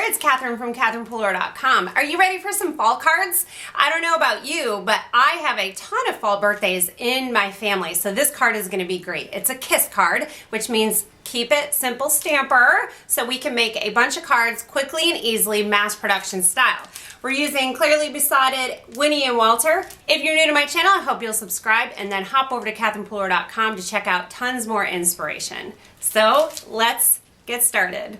it's Catherine from CatherinePooler.com. Are you ready for some fall cards? I don't know about you, but I have a ton of fall birthdays in my family, so this card is going to be great. It's a KISS card, which means keep it simple stamper, so we can make a bunch of cards quickly and easily, mass production style. We're using Clearly Besotted, Winnie and Walter. If you're new to my channel, I hope you'll subscribe and then hop over to CatherinePooler.com to check out tons more inspiration. So let's get started.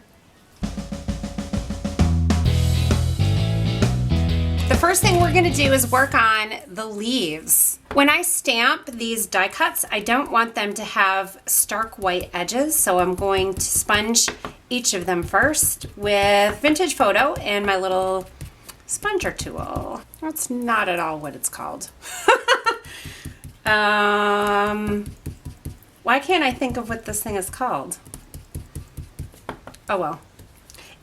The first thing we're going to do is work on the leaves. When I stamp these die cuts, I don't want them to have stark white edges, so I'm going to sponge each of them first with Vintage Photo and my little sponger tool. That's not at all what it's called. Why can't I think of what this thing is called? Oh well.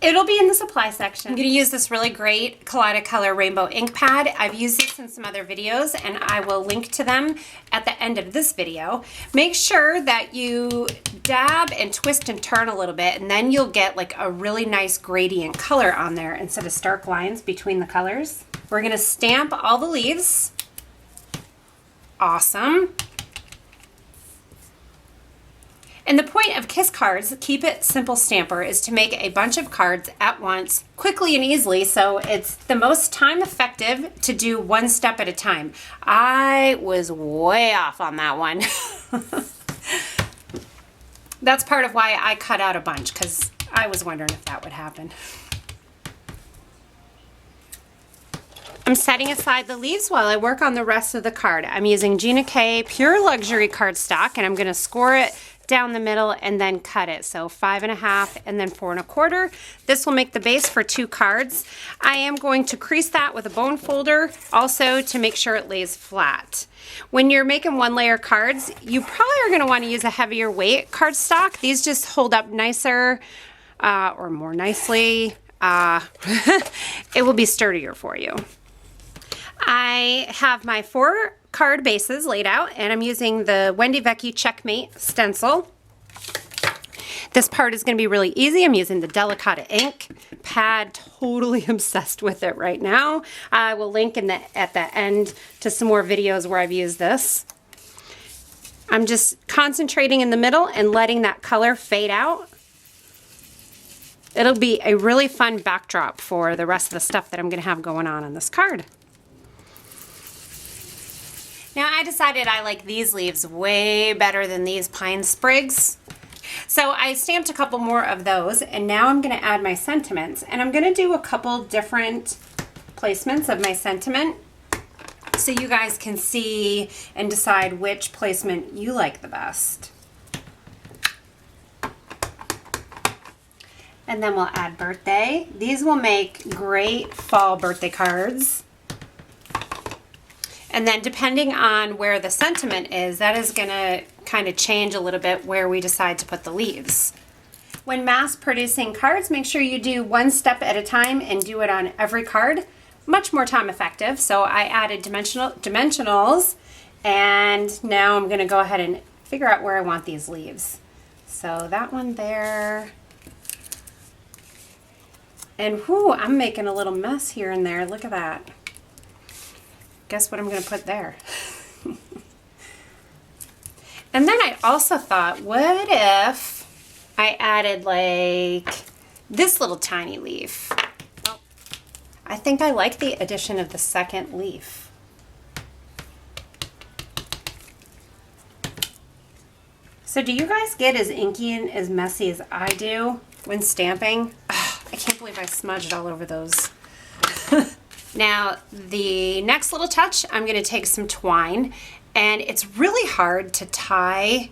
It'll be in the supply section. I'm going to use this really great Kaleidacolor Rainbow ink pad. I've used this in some other videos and I will link to them at the end of this video. Make sure that you dab and twist and turn a little bit, and then you'll get like a really nice gradient color on there instead of stark lines between the colors. We're going to stamp all the leaves. Awesome. And the point of KISS cards, Keep It Simple Stamper, is to make a bunch of cards at once, quickly and easily, so it's the most time effective to do one step at a time. I was way off on that one. That's part of why I cut out a bunch, because I was wondering if that would happen. I'm setting aside the leaves while I work on the rest of the card. I'm using Gina K Pure Luxury cardstock, and I'm going to score it down the middle and then cut it. So 5.5 and then 4 1/4. This will make the base for 2 cards. I am going to crease that with a bone folder also to make sure it lays flat. When you're making 1-layer cards, you probably are going to want to use a heavier weight cardstock. These just hold up nicer or more nicely. It will be sturdier for you. I have my 4 card bases laid out, and I'm using the Wendy Vecchi Checkmate stencil. This part is going to be really easy. I'm using the Delicata ink pad, totally obsessed with it right now. I will link at the end to some more videos where I've used this. I'm just concentrating in the middle and letting that color fade out. It'll be a really fun backdrop for the rest of the stuff that I'm going to have going on this card. Now I decided I like these leaves way better than these pine sprigs. So I stamped a couple more of those, and now I'm going to add my sentiments, and I'm going to do a couple different placements of my sentiment so you guys can see and decide which placement you like the best. And then we'll add birthday. These will make great fall birthday cards. And then depending on where the sentiment is, that is going to kind of change a little bit where we decide to put the leaves. When mass producing cards, make sure you do one step at a time and do it on every card. Much more time effective. So I added dimensionals, and now I'm going to go ahead and figure out where I want these leaves. So that one there. And whoo, I'm making a little mess here and there. Look at that. Guess what I'm going to put there. And then I also thought, what if I added like this little tiny leaf? I think I like the addition of the second leaf. So do you guys get as inky and as messy as I do when stamping? Ugh, I can't believe I smudged all over those. Now, the next little touch, I'm going to take some twine, and it's really hard to tie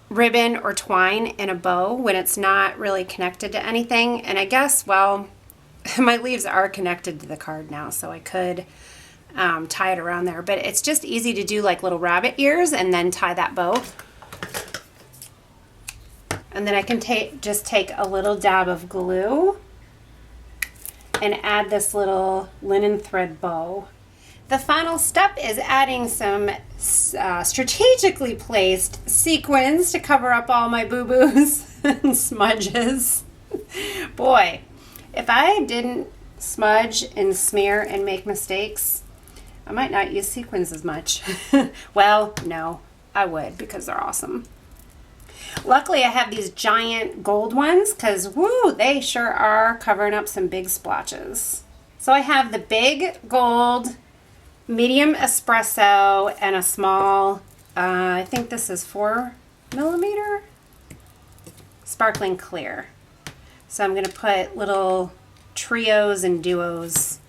ribbon or twine in a bow when it's not really connected to anything. And I guess, well, my leaves are connected to the card now, so I could tie it around there. But it's just easy to do like little rabbit ears and then tie that bow. And then I can just take a little dab of glue and add this little linen thread bow. The final step is adding some strategically placed sequins to cover up all my boo-boos and smudges. Boy, if I didn't smudge and smear and make mistakes, I might not use sequins as much. Well, no, I would because they're awesome. Luckily, I have these giant gold ones because, woo, they sure are covering up some big splotches. So I have the big gold, medium espresso, and a small, I think this is 4mm, sparkling clear. So I'm going to put little trios and duos.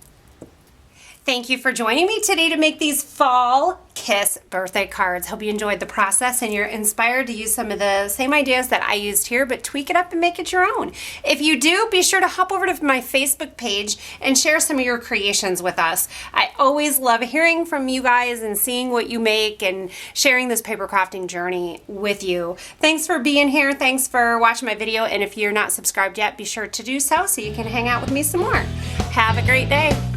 Thank you for joining me today to make these Fall Kiss birthday cards. Hope you enjoyed the process and you're inspired to use some of the same ideas that I used here, but tweak it up and make it your own. If you do, be sure to hop over to my Facebook page and share some of your creations with us. I always love hearing from you guys and seeing what you make and sharing this paper crafting journey with you. Thanks for being here. Thanks for watching my video. And if you're not subscribed yet, be sure to do so you can hang out with me some more. Have a great day.